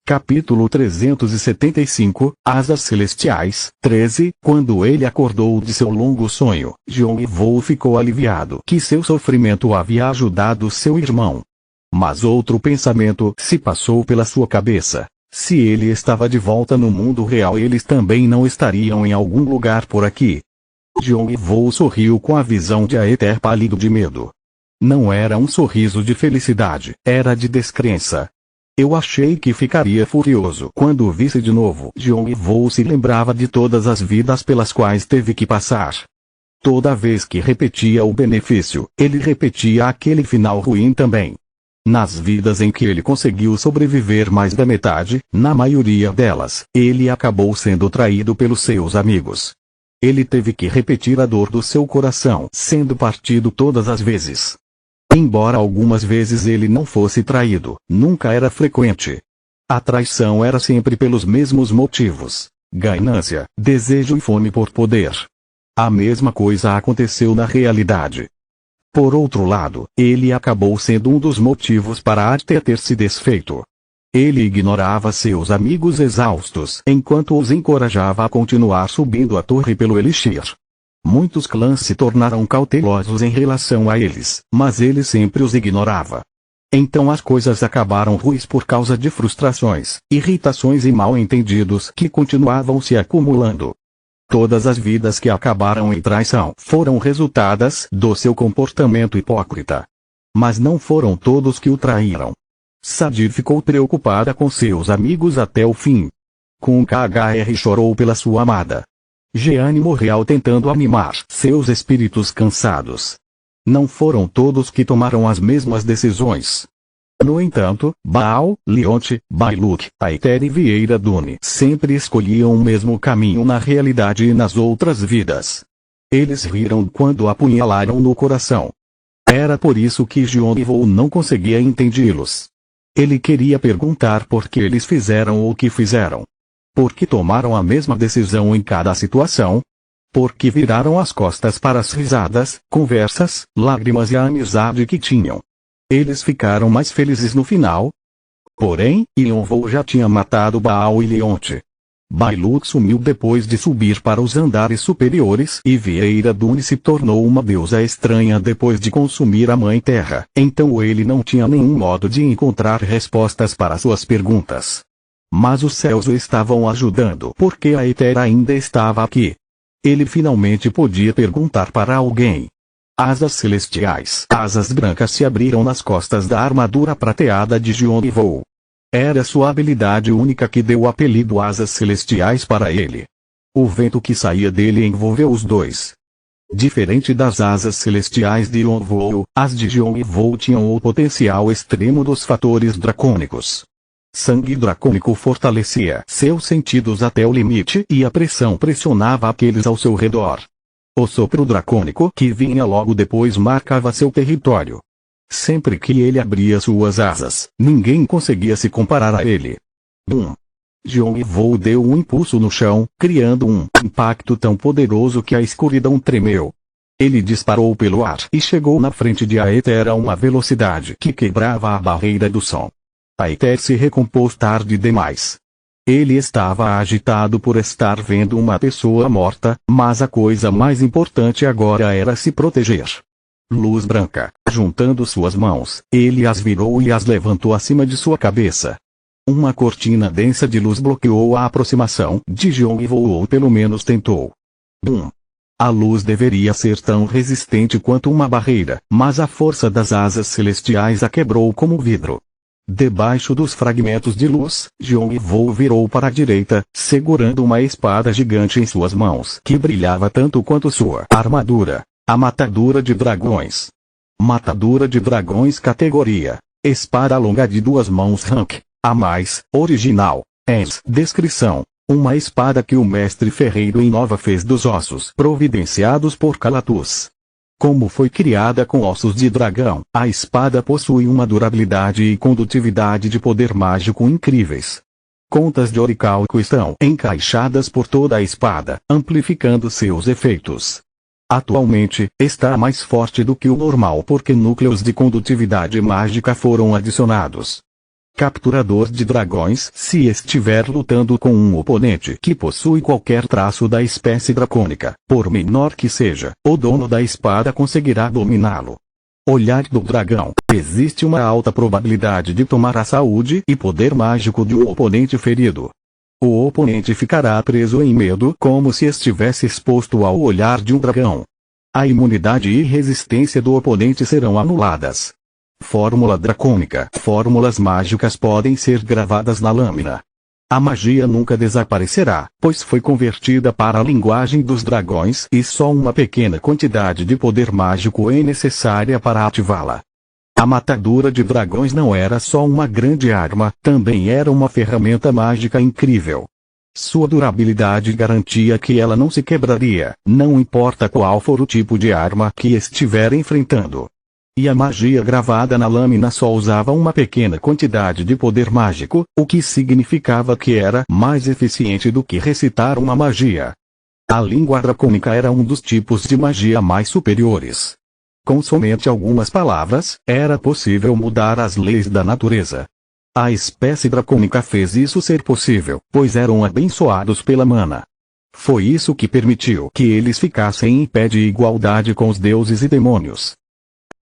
Capítulo 375, Asas Celestiais, 13. Quando ele acordou de seu longo sonho, Jeong-woo ficou aliviado que seu sofrimento havia ajudado seu irmão. Mas outro pensamento se passou pela sua cabeça. Se ele estava de volta no mundo real, eles também não estariam em algum lugar por aqui. Jeong-woo sorriu com a visão de Aether pálido de medo. Não era um sorriso de felicidade, era de descrença. Eu achei que ficaria furioso quando o visse de novo. Jeong-woo se lembrava de todas as vidas pelas quais teve que passar. Toda vez que repetia o benefício, ele repetia aquele final ruim também. Nas vidas em que ele conseguiu sobreviver mais da metade, na maioria delas, ele acabou sendo traído pelos seus amigos. Ele teve que repetir a dor do seu coração sendo partido todas as vezes. Embora algumas vezes ele não fosse traído, nunca era frequente. A traição era sempre pelos mesmos motivos: ganância, desejo e fome por poder. A mesma coisa aconteceu na realidade. Por outro lado, ele acabou sendo um dos motivos para Aether ter se desfeito. Ele ignorava seus amigos exaustos enquanto os encorajava a continuar subindo a torre pelo Elixir. Muitos clãs se tornaram cautelosos em relação a eles, mas ele sempre os ignorava. Então as coisas acabaram ruins por causa de frustrações, irritações e mal-entendidos que continuavam se acumulando. Todas as vidas que acabaram em traição foram resultadas do seu comportamento hipócrita. Mas não foram todos que o traíram. Sadir ficou preocupada com seus amigos até o fim. Com KHR chorou pela sua amada. Jeanne morreu tentando animar seus espíritos cansados. Não foram todos que tomaram as mesmas decisões. No entanto, Baal, Leonte, Bailuk, Aether e Vieira Dune sempre escolhiam o mesmo caminho na realidade e nas outras vidas. Eles riram quando apunhalaram no coração. Era por isso que Jeong-woo não conseguia entendê-los. Ele queria perguntar por que eles fizeram o que fizeram. Por que tomaram a mesma decisão em cada situação? Por que viraram as costas para as risadas, conversas, lágrimas e a amizade que tinham? Eles ficaram mais felizes no final? Porém, Yeonwoo já tinha matado Baal e Leonte. Bailuk sumiu depois de subir para os andares superiores e Vieira Dune se tornou uma deusa estranha depois de consumir a Mãe Terra. Então ele não tinha nenhum modo de encontrar respostas para suas perguntas. Mas os céus o estavam ajudando porque a Aether ainda estava aqui. Ele finalmente podia perguntar para alguém. Asas celestiais. Asas brancas se abriram nas costas da armadura prateada de Jeong-woo. Era sua habilidade única que deu o apelido Asas Celestiais para ele. O vento que saía dele envolveu os dois. Diferente das asas celestiais de Yeonwoo, as de Jeong-woo tinham o potencial extremo dos fatores dracônicos. Sangue dracônico fortalecia seus sentidos até o limite e a pressão pressionava aqueles ao seu redor. O sopro dracônico que vinha logo depois marcava seu território. Sempre que ele abria suas asas, ninguém conseguia se comparar a ele. Bum! Jeong-woo deu um impulso no chão, criando um impacto tão poderoso que a escuridão tremeu. Ele disparou pelo ar e chegou na frente de Aether a uma velocidade que quebrava a barreira do som. Aether se recompôs tarde demais. Ele estava agitado por estar vendo uma pessoa morta, mas a coisa mais importante agora era se proteger. Luz branca, juntando suas mãos, ele as virou e as levantou acima de sua cabeça. Uma cortina densa de luz bloqueou a aproximação de Jeong-woo, ou pelo menos tentou. Bum! A luz deveria ser tão resistente quanto uma barreira, mas a força das asas celestiais a quebrou como vidro. Debaixo dos fragmentos de luz, Jeong-woo virou para a direita, segurando uma espada gigante em suas mãos que brilhava tanto quanto sua armadura, a matadura de dragões. Matadura de dragões categoria: espada longa de 2 mãos rank, a mais original. Descrição: uma espada que o mestre ferreiro Inova fez dos ossos providenciados por Calatus. Como foi criada com ossos de dragão, a espada possui uma durabilidade e condutividade de poder mágico incríveis. Contas de oricalco estão encaixadas por toda a espada, amplificando seus efeitos. Atualmente, está mais forte do que o normal porque núcleos de condutividade mágica foram adicionados. Capturador de dragões. Se estiver lutando com um oponente que possui qualquer traço da espécie dracônica, por menor que seja, o dono da espada conseguirá dominá-lo. Olhar do dragão. Existe uma alta probabilidade de tomar a saúde e poder mágico de um oponente ferido. O oponente ficará preso em medo como se estivesse exposto ao olhar de um dragão. A imunidade e resistência do oponente serão anuladas. Fórmula dracônica. Fórmulas mágicas podem ser gravadas na lâmina. A magia nunca desaparecerá, pois foi convertida para a linguagem dos dragões e só uma pequena quantidade de poder mágico é necessária para ativá-la. A matadura de dragões não era só uma grande arma, também era uma ferramenta mágica incrível. Sua durabilidade garantia que ela não se quebraria, não importa qual for o tipo de arma que estiver enfrentando. E a magia gravada na lâmina só usava uma pequena quantidade de poder mágico, o que significava que era mais eficiente do que recitar uma magia. A língua dracônica era um dos tipos de magia mais superiores. Com somente algumas palavras, era possível mudar as leis da natureza. A espécie dracônica fez isso ser possível, pois eram abençoados pela mana. Foi isso que permitiu que eles ficassem em pé de igualdade com os deuses e demônios.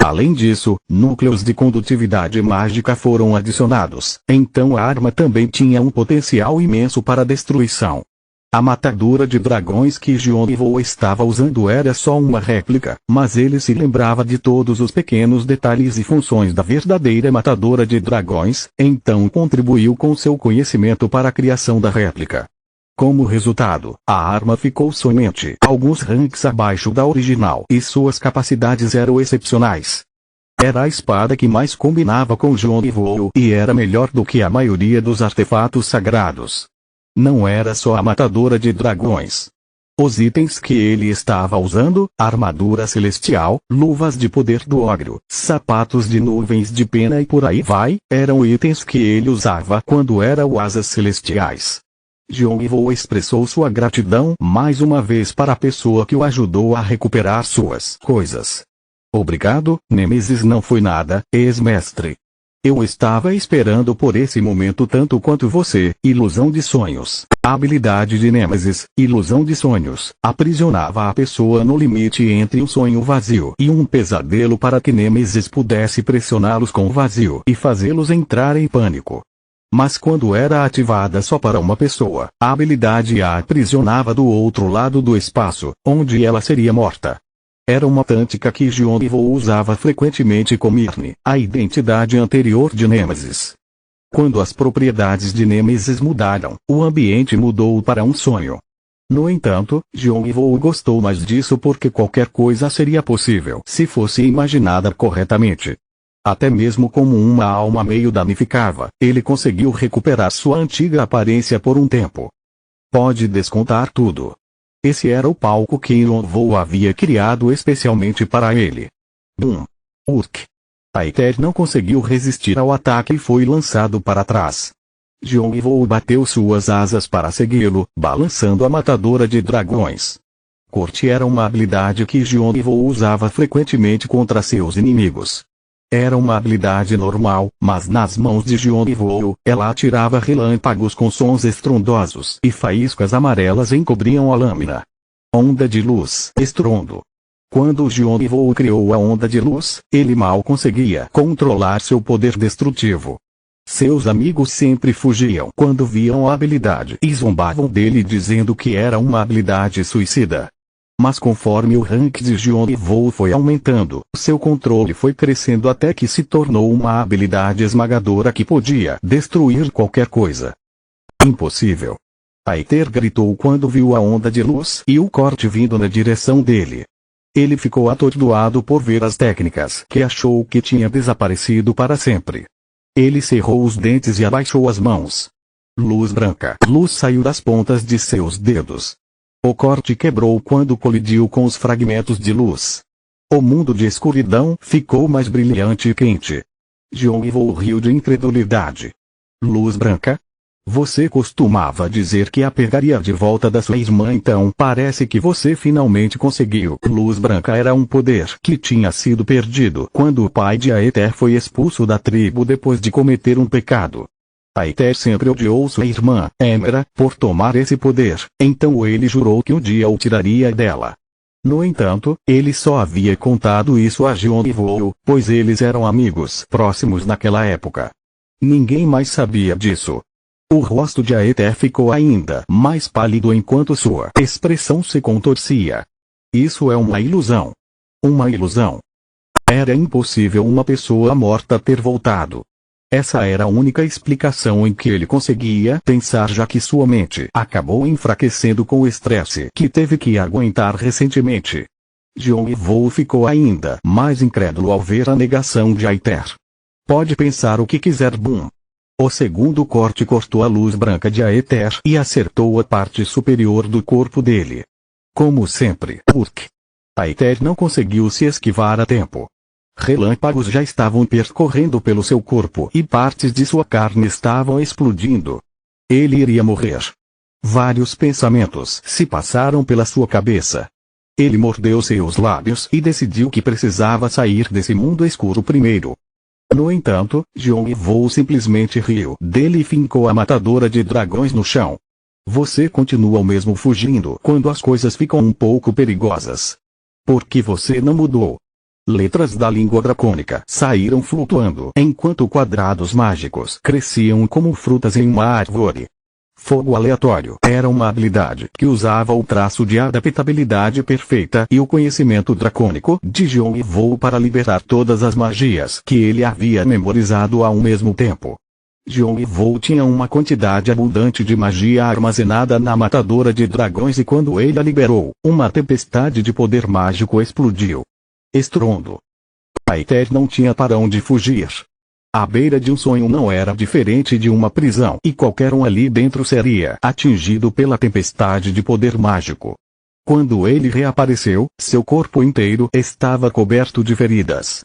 Além disso, núcleos de condutividade mágica foram adicionados, então a arma também tinha um potencial imenso para destruição. A matadura de dragões que Jion estava usando era só uma réplica, mas ele se lembrava de todos os pequenos detalhes e funções da verdadeira matadora de dragões, então contribuiu com seu conhecimento para a criação da réplica. Como resultado, a arma ficou somente alguns ranks abaixo da original e suas capacidades eram excepcionais. Era a espada que mais combinava com Jion e era melhor do que a maioria dos artefatos sagrados. Não era só a matadora de dragões. Os itens que ele estava usando, armadura celestial, luvas de poder do ogro, sapatos de nuvens de pena e por aí vai, eram itens que ele usava quando era o Asas Celestiais. Jion expressou sua gratidão mais uma vez para a pessoa que o ajudou a recuperar suas coisas. Obrigado, Nêmesis não foi nada, ex-mestre. Eu estava esperando por esse momento tanto quanto você. Ilusão de sonhos. A habilidade de Nêmesis, ilusão de sonhos, aprisionava a pessoa no limite entre um sonho vazio e um pesadelo para que Nêmesis pudesse pressioná-los com o vazio e fazê-los entrar em pânico. Mas quando era ativada só para uma pessoa, a habilidade a aprisionava do outro lado do espaço, onde ela seria morta. Era uma tática que Jion usava frequentemente com Mirne, a identidade anterior de Nêmesis. Quando as propriedades de Nêmesis mudaram, o ambiente mudou para um sonho. No entanto, Jion gostou mais disso porque qualquer coisa seria possível se fosse imaginada corretamente. Até mesmo como uma alma meio danificava, ele conseguiu recuperar sua antiga aparência por um tempo. Pode descontar tudo. Esse era o palco que Jion havia criado especialmente para ele. Boom! Urk! A Ether não conseguiu resistir ao ataque e foi lançado para trás. Jion bateu suas asas para segui-lo, balançando a matadora de dragões. Corte era uma habilidade que Jion usava frequentemente contra seus inimigos. Era uma habilidade normal, mas nas mãos de Jion ela atirava relâmpagos com sons estrondosos e faíscas amarelas encobriam a lâmina. Onda de luz. Estrondo. Quando Jion criou a onda de luz, ele mal conseguia controlar seu poder destrutivo. Seus amigos sempre fugiam quando viam a habilidade e zombavam dele dizendo que era uma habilidade suicida. Mas conforme o rank de Jion foi aumentando, seu controle foi crescendo até que se tornou uma habilidade esmagadora que podia destruir qualquer coisa. Impossível! Aether gritou quando viu a onda de luz e o corte vindo na direção dele. Ele ficou atordoado por ver as técnicas que achou que tinha desaparecido para sempre. Ele cerrou os dentes e abaixou as mãos. Luz branca. Luz saiu das pontas de seus dedos. O corte quebrou quando colidiu com os fragmentos de luz. O mundo de escuridão ficou mais brilhante e quente. Jion riu de incredulidade. Luz branca? Você costumava dizer que a pegaria de volta da sua irmã, então parece que você finalmente conseguiu. Luz branca era um poder que tinha sido perdido quando o pai de Aether foi expulso da tribo depois de cometer um pecado. Aether sempre odiou sua irmã, Emera, por tomar esse poder, então ele jurou que um dia o tiraria dela. No entanto, ele só havia contado isso a Jion e Vou, pois eles eram amigos próximos naquela época. Ninguém mais sabia disso. O rosto de Aether ficou ainda mais pálido enquanto sua expressão se contorcia. Isso é uma ilusão. Uma ilusão. Era impossível uma pessoa morta ter voltado. Essa era a única explicação em que ele conseguia pensar, já que sua mente acabou enfraquecendo com o estresse que teve que aguentar recentemente. Jion e Vou ficou ainda mais incrédulo ao ver a negação de Aether. Pode pensar o que quiser, Boom. O segundo corte cortou a luz branca de Aether e acertou a parte superior do corpo dele. Como sempre, Urk. Aether não conseguiu se esquivar a tempo. Relâmpagos já estavam percorrendo pelo seu corpo e partes de sua carne estavam explodindo. Ele iria morrer. Vários pensamentos se passaram pela sua cabeça. Ele mordeu seus lábios e decidiu que precisava sair desse mundo escuro primeiro. No entanto, Jion e Vou simplesmente riu dele e fincou a matadora de dragões no chão. Você continua mesmo fugindo quando as coisas ficam um pouco perigosas. Por que você não mudou? Letras da língua dracônica saíram flutuando enquanto quadrados mágicos cresciam como frutas em uma árvore. Fogo aleatório era uma habilidade que usava o traço de adaptabilidade perfeita e o conhecimento dracônico de Jion e Vou para liberar todas as magias que ele havia memorizado ao mesmo tempo. Jion e Vou tinha uma quantidade abundante de magia armazenada na matadora de dragões e quando ele a liberou, uma tempestade de poder mágico explodiu. Estrondo. Aether não tinha para onde fugir. A beira de um sonho não era diferente de uma prisão e qualquer um ali dentro seria atingido pela tempestade de poder mágico. Quando ele reapareceu, seu corpo inteiro estava coberto de feridas.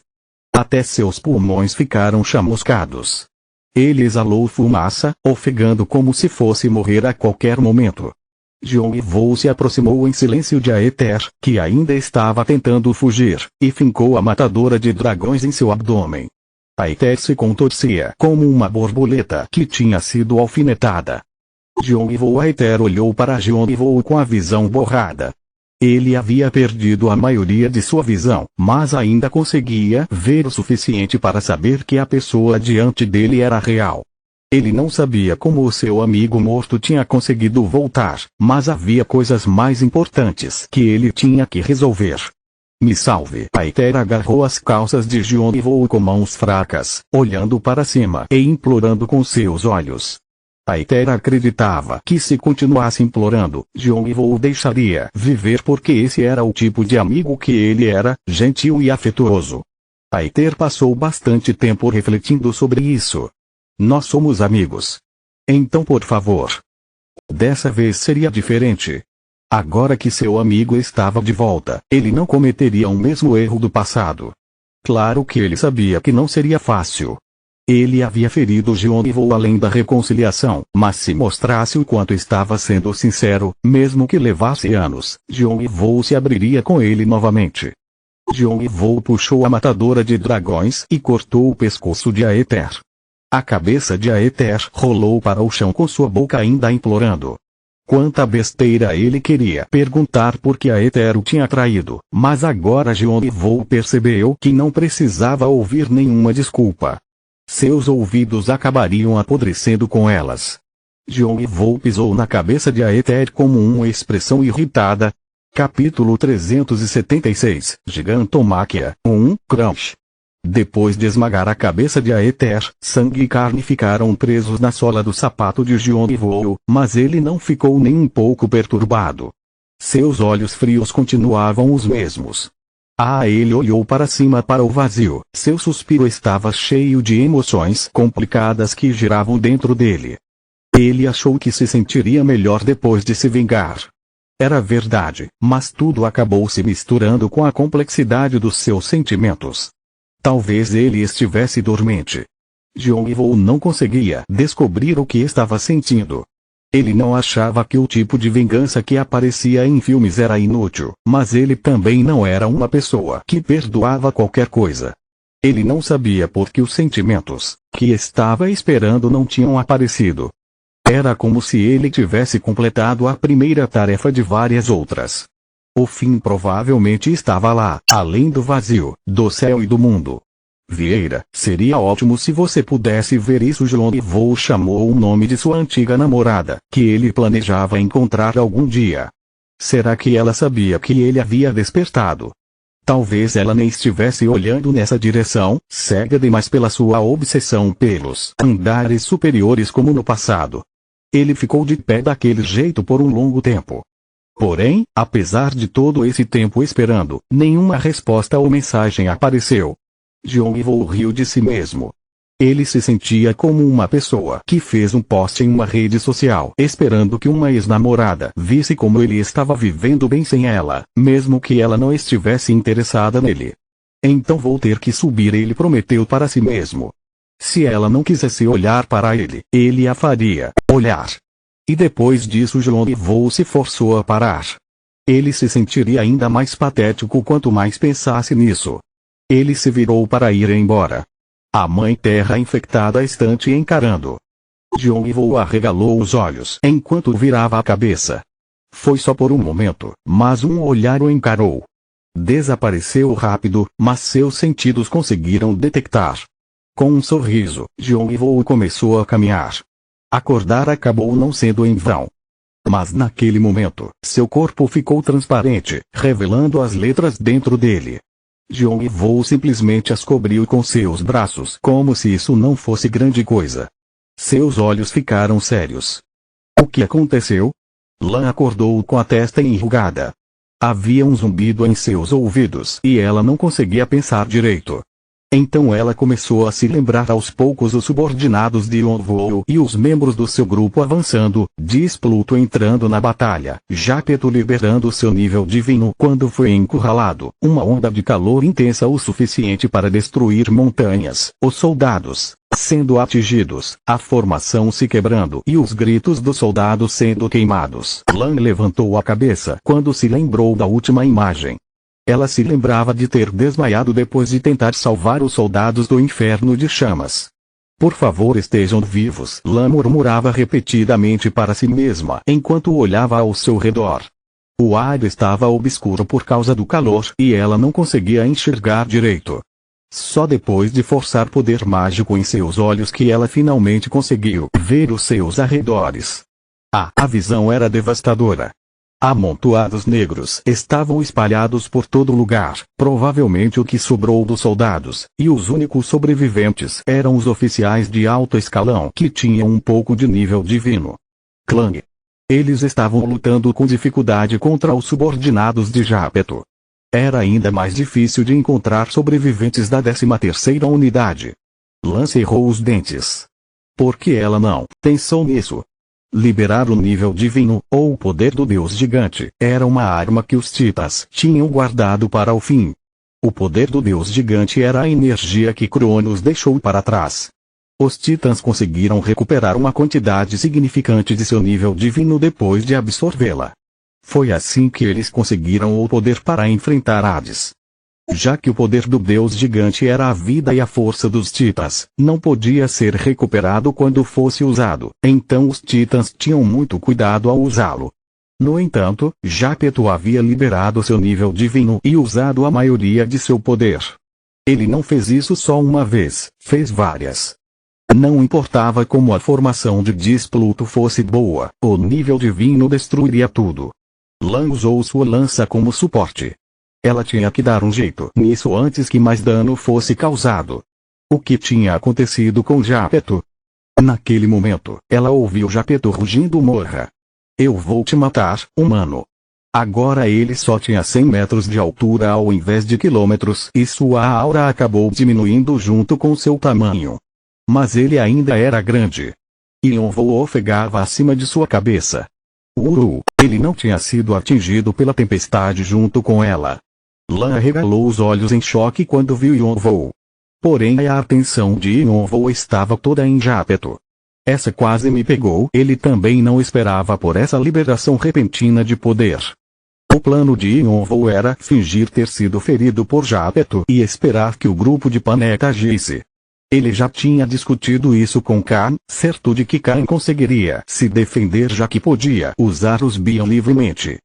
Até seus pulmões ficaram chamuscados. Ele exalou fumaça, ofegando como se fosse morrer a qualquer momento. Jion e Vou se aproximou em silêncio de Aether, que ainda estava tentando fugir, e fincou a matadora de dragões em seu abdômen. Aether se contorcia como uma borboleta que tinha sido alfinetada. Jion e Vou. Aether olhou para Jion e Vou com a visão borrada. Ele havia perdido a maioria de sua visão, mas ainda conseguia ver o suficiente para saber que a pessoa diante dele era real. Ele não sabia como o seu amigo morto tinha conseguido voltar, mas havia coisas mais importantes que ele tinha que resolver. Me salve. Aether agarrou as calças de Jion e Vou com mãos fracas, olhando para cima e implorando com seus olhos. Aether acreditava que se continuasse implorando, Jion e Vou deixaria viver porque esse era o tipo de amigo que ele era, gentil e afetuoso. Aether passou bastante tempo refletindo sobre isso. Nós somos amigos. Então por favor. Dessa vez seria diferente. Agora que seu amigo estava de volta, ele não cometeria o mesmo erro do passado. Claro que ele sabia que não seria fácil. Ele havia ferido Jion e Vou além da reconciliação, mas se mostrasse o quanto estava sendo sincero, mesmo que levasse anos, Jion e Vou se abriria com ele novamente. Jion e Vou puxou a matadora de dragões e cortou o pescoço de Aether. A cabeça de Aether rolou para o chão com sua boca ainda implorando. Quanta besteira ele queria perguntar por que Aether o tinha traído, mas agora Jion e Vou percebeu que não precisava ouvir nenhuma desculpa. Seus ouvidos acabariam apodrecendo com elas. Jion e Vou pisou na cabeça de Aether como uma expressão irritada. Capítulo 376, Gigantomáquia, 1, Crunch. Depois de esmagar a cabeça de Aether, sangue e carne ficaram presos na sola do sapato de Jion e Vou, mas ele não ficou nem um pouco perturbado. Seus olhos frios continuavam os mesmos. Ele olhou para cima para o vazio, seu suspiro estava cheio de emoções complicadas que giravam dentro dele. Ele achou que se sentiria melhor depois de se vingar. Era verdade, mas tudo acabou se misturando com a complexidade dos seus sentimentos. Talvez ele estivesse dormente. Jong-woo não conseguia descobrir o que estava sentindo. Ele não achava que o tipo de vingança que aparecia em filmes era inútil, mas ele também não era uma pessoa que perdoava qualquer coisa. Ele não sabia por que os sentimentos que estava esperando não tinham aparecido. Era como se ele tivesse completado a primeira tarefa de várias outras. O fim provavelmente estava lá, além do vazio, do céu e do mundo. Vieira, seria ótimo se você pudesse ver isso. Jong-woo chamou o nome de sua antiga namorada, que ele planejava encontrar algum dia. Será que ela sabia que ele havia despertado? Talvez ela nem estivesse olhando nessa direção, cega demais pela sua obsessão pelos andares superiores como no passado. Ele ficou de pé daquele jeito por um longo tempo. Porém, apesar de todo esse tempo esperando, nenhuma resposta ou mensagem apareceu. Jong-woo riu de si mesmo. Ele se sentia como uma pessoa que fez um post em uma rede social esperando que uma ex-namorada visse como ele estava vivendo bem sem ela, mesmo que ela não estivesse interessada nele. Então vou ter que subir, ele prometeu para si mesmo. Se ela não quisesse olhar para ele, ele a faria olhar. E depois disso Jong-woo se forçou a parar. Ele se sentiria ainda mais patético quanto mais pensasse nisso. Ele se virou para ir embora. A mãe terra infectada estante encarando. Jong-woo arregalou os olhos enquanto virava a cabeça. Foi só por um momento, mas um olhar o encarou. Desapareceu rápido, mas seus sentidos conseguiram detectar. Com um sorriso, Jong-woo começou a caminhar. Acordar acabou não sendo em vão. Mas naquele momento, seu corpo ficou transparente, revelando as letras dentro dele. Jong-woo simplesmente as cobriu com seus braços como se isso não fosse grande coisa. Seus olhos ficaram sérios. O que aconteceu? Lan acordou com a testa enrugada. Havia um zumbido em seus ouvidos e ela não conseguia pensar direito. Então ela começou a se lembrar aos poucos os subordinados de Jong-woo e os membros do seu grupo avançando, diz Pluto entrando na batalha, Japeto liberando seu nível divino quando foi encurralado, uma onda de calor intensa o suficiente para destruir montanhas, os soldados sendo atingidos, a formação se quebrando e os gritos dos soldados sendo queimados. Lan levantou a cabeça quando se lembrou da última imagem. Ela se lembrava de ter desmaiado depois de tentar salvar os soldados do inferno de chamas. Por favor, estejam vivos, Lan murmurava repetidamente para si mesma enquanto olhava ao seu redor. O ar estava obscuro por causa do calor e ela não conseguia enxergar direito. Só depois de forçar poder mágico em seus olhos que ela finalmente conseguiu ver os seus arredores. A visão era devastadora. Amontoados negros estavam espalhados por todo lugar, provavelmente o que sobrou dos soldados, e os únicos sobreviventes eram os oficiais de alto escalão que tinham um pouco de nível divino. Clang. Eles estavam lutando com dificuldade contra os subordinados de Japeto. Era ainda mais difícil de encontrar sobreviventes da 13ª unidade. Lan cerrou os dentes. Por que ela não pensou nisso? Liberar o nível divino, ou o poder do Deus gigante, era uma arma que os Titãs tinham guardado para o fim. O poder do Deus gigante era a energia que Cronos deixou para trás. Os Titãs conseguiram recuperar uma quantidade significante de seu nível divino depois de absorvê-la. Foi assim que eles conseguiram o poder para enfrentar Hades. Já que o poder do Deus gigante era a vida e a força dos Titãs, não podia ser recuperado quando fosse usado, então os Titãs tinham muito cuidado ao usá-lo. No entanto, Japeto havia liberado seu nível divino e usado a maioria de seu poder. Ele não fez isso só uma vez, fez várias. Não importava como a formação de Pluto fosse boa, o nível divino destruiria tudo. Lan usou sua lança como suporte. Ela tinha que dar um jeito nisso antes que mais dano fosse causado. O que tinha acontecido com Japeto? Naquele momento, ela ouviu Japeto rugindo: morra. Eu vou te matar, humano. Agora ele só tinha 100 metros de altura ao invés de quilômetros e sua aura acabou diminuindo junto com seu tamanho. Mas ele ainda era grande. Jong-woo ofegava acima de sua cabeça. Ele não tinha sido atingido pela tempestade junto com ela. Lan arregalou os olhos em choque quando viu Jong-woo. Porém a atenção de Yonvou estava toda em Jápeto. Essa quase me pegou. Ele também não esperava por essa liberação repentina de poder. O plano de Yonvou era fingir ter sido ferido por Jápeto e esperar que o grupo de Panek agisse. Ele já tinha discutido isso com Khan, certo de que Khan conseguiria se defender já que podia usar os Bion livremente.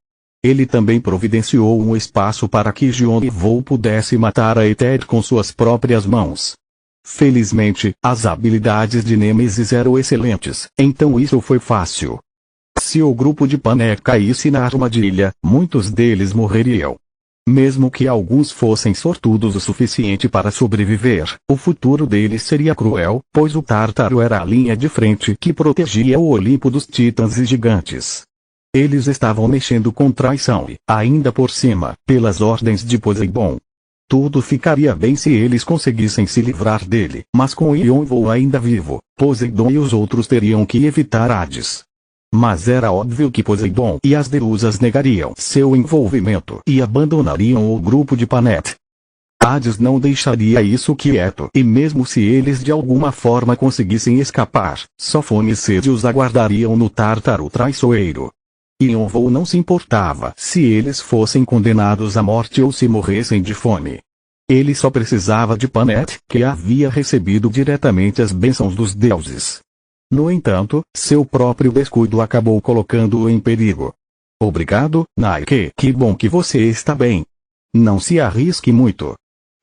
Ele também providenciou um espaço para que Yonvou pudesse matar a Eter com suas próprias mãos. Felizmente, as habilidades de Nêmesis eram excelentes, então isso foi fácil. Se o grupo de Panek caísse na armadilha, muitos deles morreriam. Mesmo que alguns fossem sortudos o suficiente para sobreviver, o futuro deles seria cruel, pois o Tártaro era a linha de frente que protegia o Olimpo dos titãs e gigantes. Eles estavam mexendo com traição e, ainda por cima, pelas ordens de Poseidon. Tudo ficaria bem se eles conseguissem se livrar dele, mas com Yonvou ainda vivo, Poseidon e os outros teriam que evitar Hades. Mas era óbvio que Poseidon e as deusas negariam seu envolvimento e abandonariam o grupo de Panek. Hades não deixaria isso quieto e mesmo se eles de alguma forma conseguissem escapar, Sofone e Sede os aguardariam no Tártaro traiçoeiro. Yonvou não se importava se eles fossem condenados à morte ou se morressem de fome. Ele só precisava de Panek, que havia recebido diretamente as bênçãos dos deuses. No entanto, seu próprio descuido acabou colocando-o em perigo. Obrigado, Nike. Que bom que você está bem. Não se arrisque muito.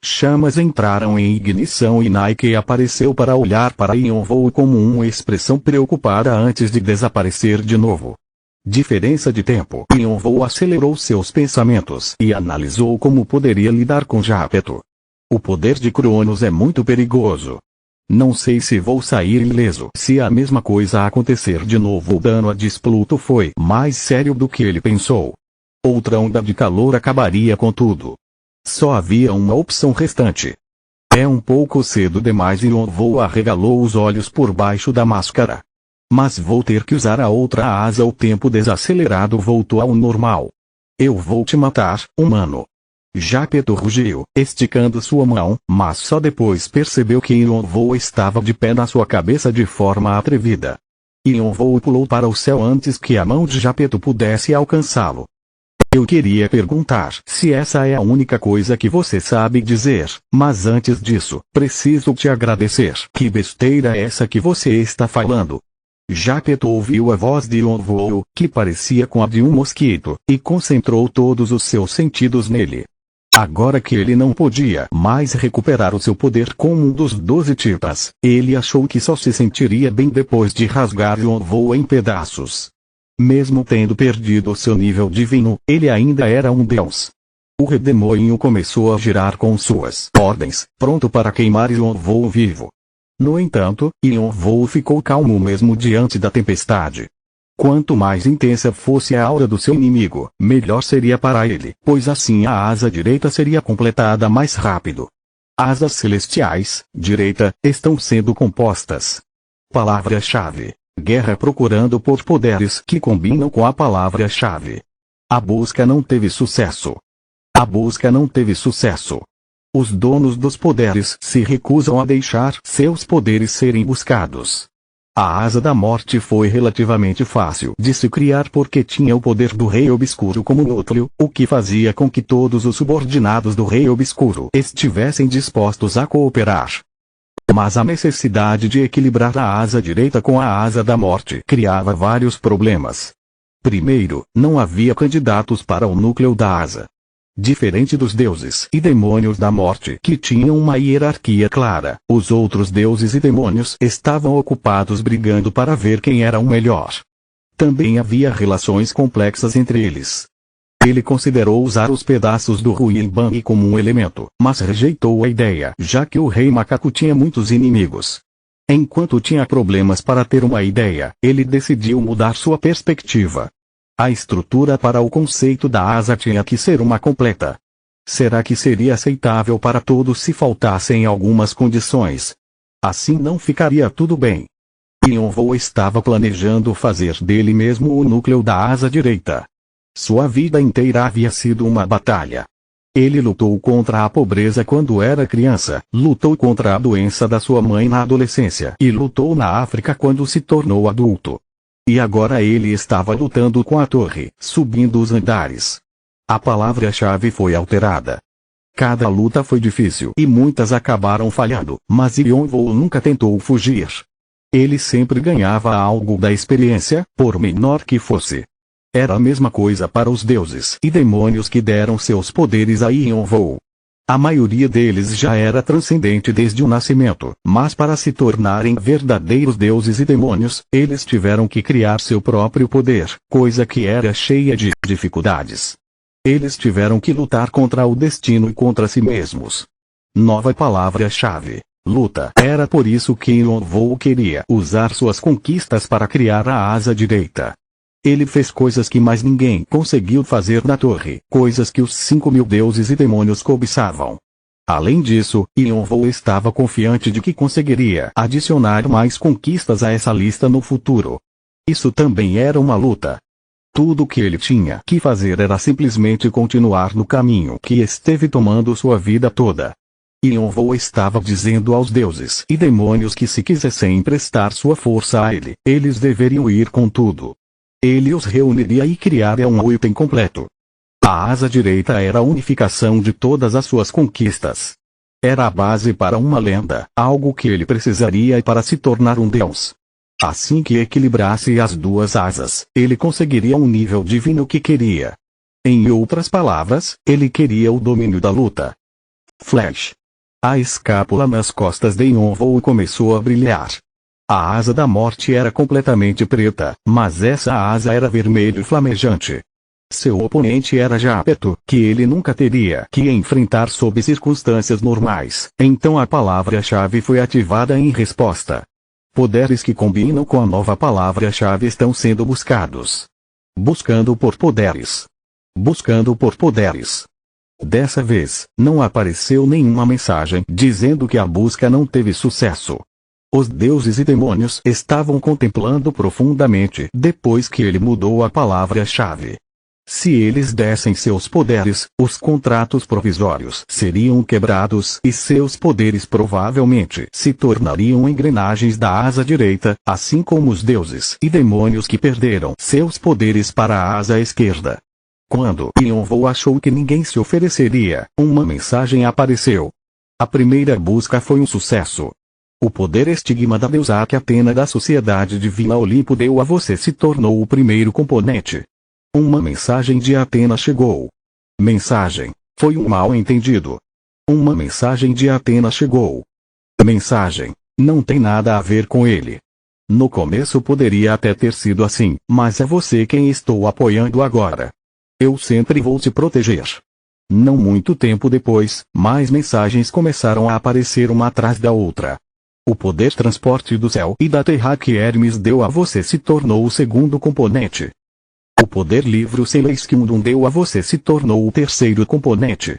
Chamas entraram em ignição e Nike apareceu para olhar para Yonvou como uma expressão preocupada antes de desaparecer de novo. Diferença de tempo. Yonvou acelerou seus pensamentos e analisou como poderia lidar com Jápeto. O poder de Cronos é muito perigoso. Não sei se vou sair ileso se a mesma coisa acontecer de novo. O dano a Despluto foi mais sério do que ele pensou. Outra onda de calor acabaria com tudo. Só havia uma opção restante. É um pouco cedo demais. Yonvou arregalou os olhos por baixo da máscara. Mas vou ter que usar a outra asa. O tempo desacelerado voltou ao normal. Eu vou te matar, humano. Jápeto rugiu, esticando sua mão, mas só depois percebeu que Yonvou estava de pé na sua cabeça de forma atrevida. Yonvou pulou para o céu antes que a mão de Jápeto pudesse alcançá-lo. Eu queria perguntar se essa é a única coisa que você sabe dizer, mas antes disso, preciso te agradecer. Que besteira é essa que você está falando? Jápeto ouviu a voz de Yonvou, que parecia com a de um mosquito, e concentrou todos os seus sentidos nele. Agora que ele não podia mais recuperar o seu poder como um dos 12 titãs, ele achou que só se sentiria bem depois de rasgar Yonvou em pedaços. Mesmo tendo perdido seu nível divino, ele ainda era um deus. O redemoinho começou a girar com suas ordens, pronto para queimar Yonvou vivo. No entanto, Yonvou ficou calmo mesmo diante da tempestade. Quanto mais intensa fosse a aura do seu inimigo, melhor seria para ele, pois assim a asa direita seria completada mais rápido. Asas celestiais, direita, estão sendo compostas. Palavra-chave: guerra procurando por poderes que combinam com a palavra-chave. A busca não teve sucesso. A busca não teve sucesso. Os donos dos poderes se recusam a deixar seus poderes serem buscados. A asa da morte foi relativamente fácil de se criar porque tinha o poder do Rei Obscuro como núcleo, o que fazia com que todos os subordinados do Rei Obscuro estivessem dispostos a cooperar. Mas a necessidade de equilibrar a asa direita com a asa da morte criava vários problemas. Primeiro, não havia candidatos para o núcleo da asa. Diferente dos deuses e demônios da morte que tinham uma hierarquia clara, os outros deuses e demônios estavam ocupados brigando para ver quem era o melhor. Também havia relações complexas entre eles. Ele considerou usar os pedaços do Ruin Bang como um elemento, mas rejeitou a ideia já que o Rei Macaco tinha muitos inimigos. Enquanto tinha problemas para ter uma ideia, ele decidiu mudar sua perspectiva. A estrutura para o conceito da asa tinha que ser uma completa. Será que seria aceitável para todos se faltassem algumas condições? Assim não ficaria tudo bem. Yonvou estava planejando fazer dele mesmo o núcleo da asa direita. Sua vida inteira havia sido uma batalha. Ele lutou contra a pobreza quando era criança, lutou contra a doença da sua mãe na adolescência e lutou na África quando se tornou adulto. E agora ele estava lutando com a torre, subindo os andares. A palavra-chave foi alterada. Cada luta foi difícil e muitas acabaram falhando, mas Yonvou nunca tentou fugir. Ele sempre ganhava algo da experiência, por menor que fosse. Era a mesma coisa para os deuses e demônios que deram seus poderes a Yonvou. A maioria deles já era transcendente desde o nascimento, mas para se tornarem verdadeiros deuses e demônios, eles tiveram que criar seu próprio poder, coisa que era cheia de dificuldades. Eles tiveram que lutar contra o destino e contra si mesmos. Nova palavra-chave: luta. Era por isso que Yonvou queria usar suas conquistas para criar a asa direita. Ele fez coisas que mais ninguém conseguiu fazer na torre, coisas que os 5.000 deuses e demônios cobiçavam. Além disso, Yonvou estava confiante de que conseguiria adicionar mais conquistas a essa lista no futuro. Isso também era uma luta. Tudo o que ele tinha que fazer era simplesmente continuar no caminho que esteve tomando sua vida toda. Yonvou estava dizendo aos deuses e demônios que se quisessem emprestar sua força a ele, eles deveriam ir com tudo. Ele os reuniria e criaria um item completo. A asa direita era a unificação de todas as suas conquistas. Era a base para uma lenda, algo que ele precisaria para se tornar um deus. Assim que equilibrasse as duas asas, ele conseguiria um nível divino que queria. Em outras palavras, ele queria o domínio da luta. Flash. A escápula nas costas de Yonvou começou a brilhar. A asa da morte era completamente preta, mas essa asa era vermelho e flamejante. Seu oponente era Jápeto, que ele nunca teria que enfrentar sob circunstâncias normais, então a palavra-chave foi ativada em resposta. Poderes que combinam com a nova palavra-chave estão sendo buscados. Buscando por poderes. Buscando por poderes. Dessa vez, não apareceu nenhuma mensagem dizendo que a busca não teve sucesso. Os deuses e demônios estavam contemplando profundamente depois que ele mudou a palavra-chave. Se eles dessem seus poderes, os contratos provisórios seriam quebrados e seus poderes provavelmente se tornariam engrenagens da asa direita, assim como os deuses e demônios que perderam seus poderes para a asa esquerda. Quando Yonvou achou que ninguém se ofereceria, uma mensagem apareceu. A primeira busca foi um sucesso. O poder estigma da deusa que Atena da Sociedade Divina Olimpo deu a você se tornou o primeiro componente. Uma mensagem de Atena chegou. Mensagem: foi um mal-entendido. Uma mensagem de Atena chegou. Mensagem: não tem nada a ver com ele. No começo poderia até ter sido assim, mas é você quem estou apoiando agora. Eu sempre vou te proteger. Não muito tempo depois, mais mensagens começaram a aparecer uma atrás da outra. O poder transporte do céu e da terra que Hermes deu a você se tornou o segundo componente. O poder livre Celeste que Mundum deu a você se tornou o terceiro componente.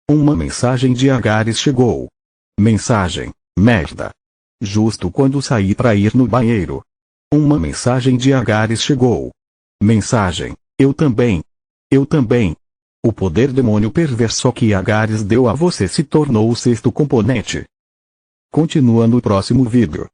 Uma mensagem de Agares chegou. Mensagem: merda. Justo quando saí para ir no banheiro. Uma mensagem de Agares chegou. Mensagem: eu também. Eu também. O poder demônio perverso que Agares deu a você se tornou o sexto componente. Continua no próximo vídeo.